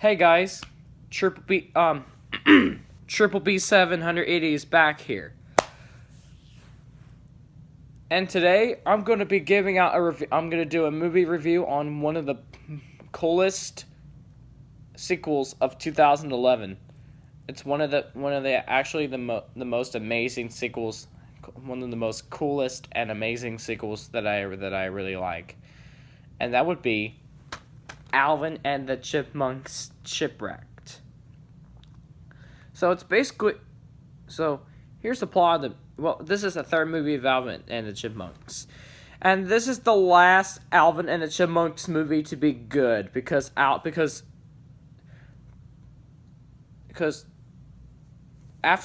Hey guys, Triple B Triple B 780 is back here. And today I'm going to be giving out a review. I'm going to do a movie review on one of the coolest sequels of 2011. It's one of the actually the most amazing sequels, one of the most coolest and amazing sequels that I really like. And that would be Alvin and the Chipmunks Chipwrecked. So it's basically, here's the plot of this is the third movie of Alvin and the Chipmunks. And this is the last Alvin and the Chipmunks movie to be good because after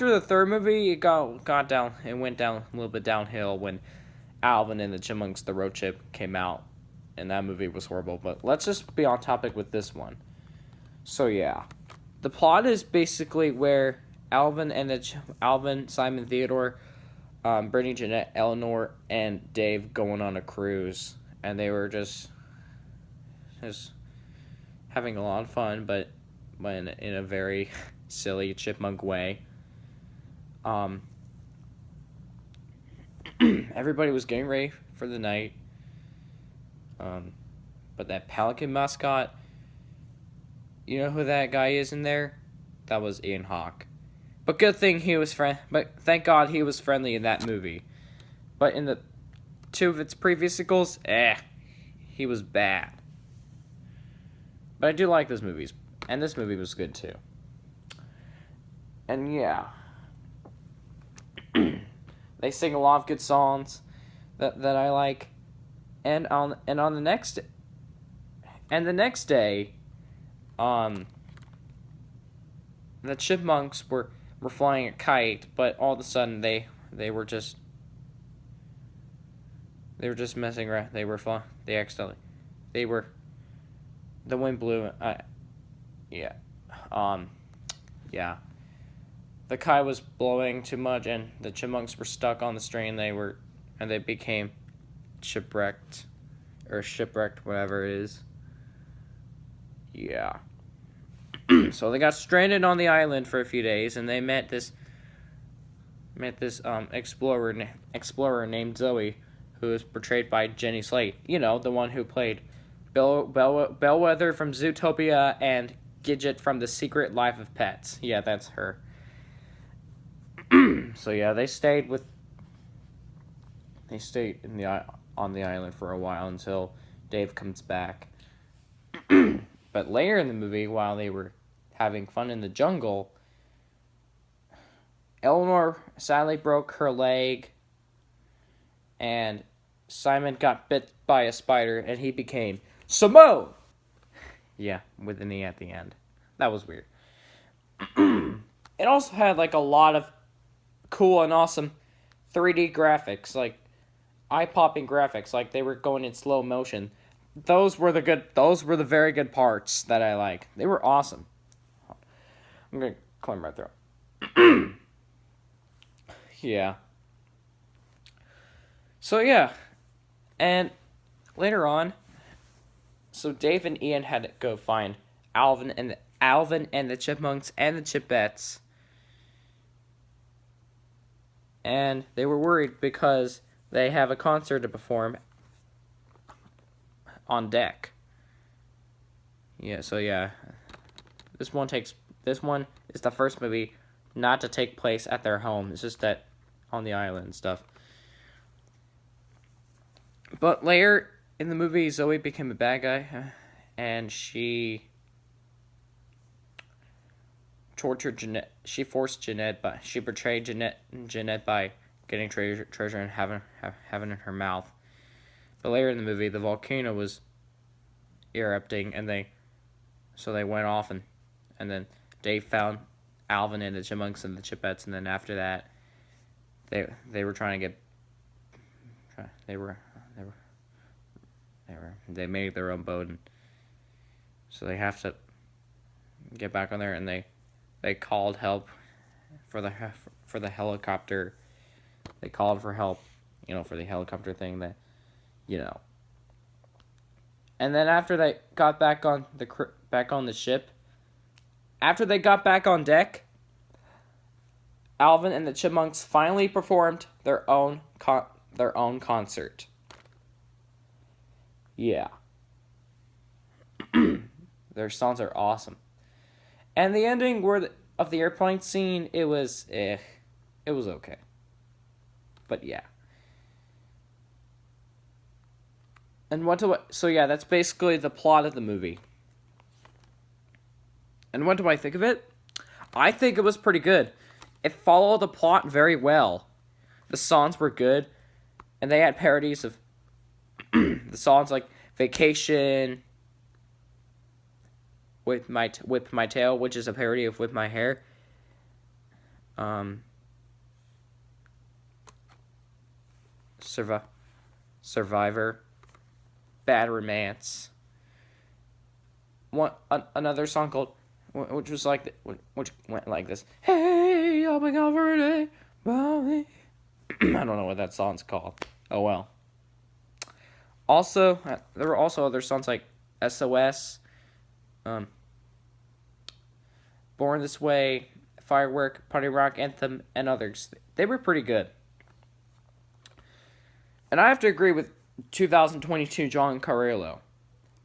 the third movie it went down a little bit downhill when Alvin and the Chipmunks The Road Trip came out, and that movie was horrible. But let's just be on topic with this one. So yeah. The plot is basically where Alvin, Simon, Theodore, Brittany, Jeanette, Eleanor, and Dave going on a cruise, and they were just having a lot of fun, but in a very silly chipmunk way. Everybody was getting ready for the night, but that pelican mascot. You know who that guy is in there? That was Ian Hawke. But thank God he was friendly in that movie. But in the two of its previous sequels, he was bad. But I do like those movies, and this movie was good too. And yeah, they sing a lot of good songs that I like. And on the next day. The chipmunks were flying a kite, but all of a sudden they were just messing around. The wind blew. Yeah. The kite was blowing too much, and the chipmunks were stuck on the string. They became shipwrecked, whatever it is. Yeah. So they got stranded on the island for a few days, and they met this explorer named Zoe, who was portrayed by Jenny Slate. You know, the one who played Bellwether from Zootopia and Gidget from The Secret Life of Pets. Yeah, that's her. So yeah, they stayed on the island for a while until Dave comes back. But later in the movie, while they were having fun in the jungle, Eleanor sadly broke her leg, and Simon got bit by a spider, and he became Simone! Yeah, with an E at the end. That was weird. It also had, a lot of cool and awesome 3D graphics, eye-popping graphics, they were going in slow motion. Those were the very good parts that I like. They were awesome. I'm gonna clear my throat. Yeah. So yeah. And later on, so Dave and Ian had to go find Alvin and the Chipmunks and the Chipettes. And they were worried because they have a concert to perform on deck. Yeah, so yeah. This one is the first movie not to take place at their home. It's just that on the island and stuff. But later in the movie, Zoe became a bad guy, and she tortured Jeanette. She forced Jeanette, but she betrayed Jeanette by getting treasure and having it in her mouth. But later in the movie, the volcano was erupting, and they went off, and then Dave found Alvin and the Chipmunks and the Chipettes, and then after that, they were trying to they made their own boat, and so they have to get back on there, and they called help for the helicopter. They called for help, for the helicopter thing that, And then after they got back on the ship, After they got back on deck, Alvin and the Chipmunks finally performed their own concert. Yeah. Their songs are awesome. And the ending of the airplane scene, it was okay. But yeah. And so yeah, that's basically the plot of the movie. And what do I think of it? I think it was pretty good. It followed the plot very well. The songs were good, and they had parodies of the songs like Vacation, Whip My Tail, which is a parody of Whip My Hair. Survivor, Bad Romance. Another song called, which went like this. Hey, I'll be gone for a day, Bobby. I don't know what that song's called. Oh well. Also, there were also other songs like SOS, Born This Way, Firework, Party Rock Anthem, and others. They were pretty good. And I have to agree with 2022 John Carrillo.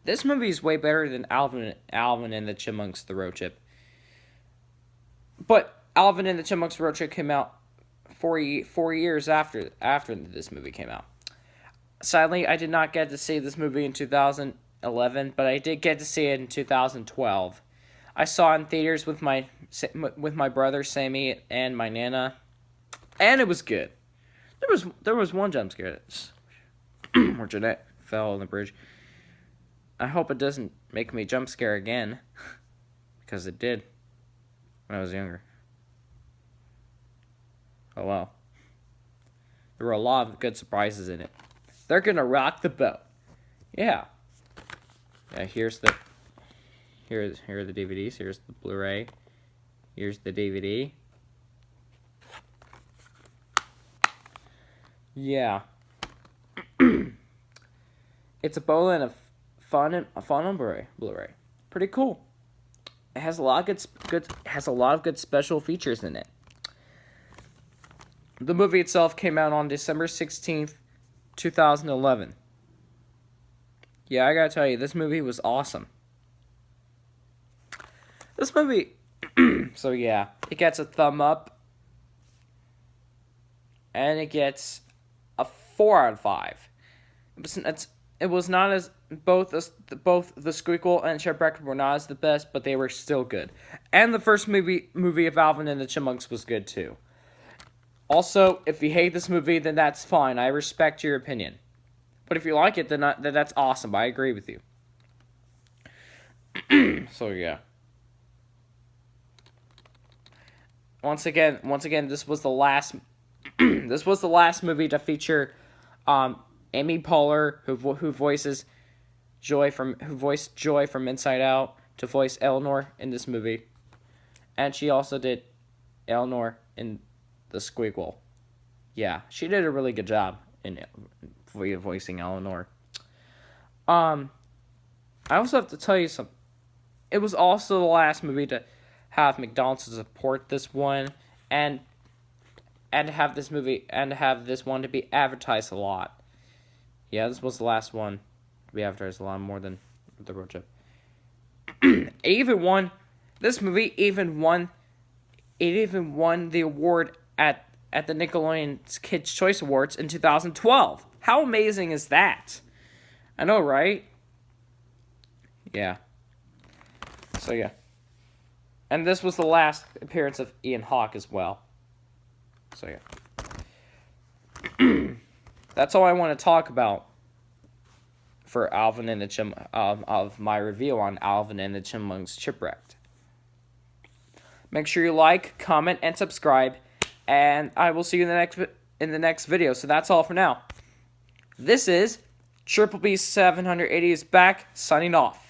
This movie is way better than Alvin and the Chipmunks: The Road Trip. But Alvin and the Chipmunks: Road Trip came out 4 years after this movie came out. Sadly, I did not get to see this movie in 2011, but I did get to see it in 2012. I saw it in theaters with my brother Sammy and my nana, and it was good. There was one jump scare where Jeanette fell on the bridge. I hope it doesn't make me jump scare again, because it did when I was younger. Oh well. There were a lot of good surprises in it. They're gonna rock the boat. Yeah. Yeah, here are the DVDs. Here's the Blu-ray. Here's the DVD. Yeah. It's a bowl and a fun on Blu-ray. Pretty cool. It has a lot of good special features in it. The movie itself came out on December 16th, 2011. Yeah, I gotta tell you, this movie was awesome. This movie, so yeah, it gets a thumb up, and it gets a 4 out of 5. It was not as both the Squeakquel and Chipwrecked were not as the best, but they were still good. And the first movie of Alvin and the Chipmunks was good too. Also, if you hate this movie, then that's fine. I respect your opinion. But if you like it, then that's awesome. I agree with you. So yeah. Once again, this was the last. This was the last movie to feature, Amy Poehler, who voiced Joy from Inside Out, to voice Eleanor in this movie, and she also did Eleanor in the Squeakquel. Yeah, she did a really good job in voicing Eleanor. I also have to tell you something. It was also the last movie to have McDonald's support this one, and have this one to be advertised a lot. Yeah, this was the last one to be advertised a lot more than the Road Trip. This movie even won the award at the Nickelodeon Kids' Choice Awards in 2012. How amazing is that? I know, right? Yeah. So yeah. And this was the last appearance of Ian Hawke as well. So yeah. That's all I want to talk about for Alvin and the of my review on Alvin and the Chipmunks: Chipwrecked. Make sure you like, comment, and subscribe, and I will see you in the next video. So that's all for now. This is Triple B 780 is back, signing off.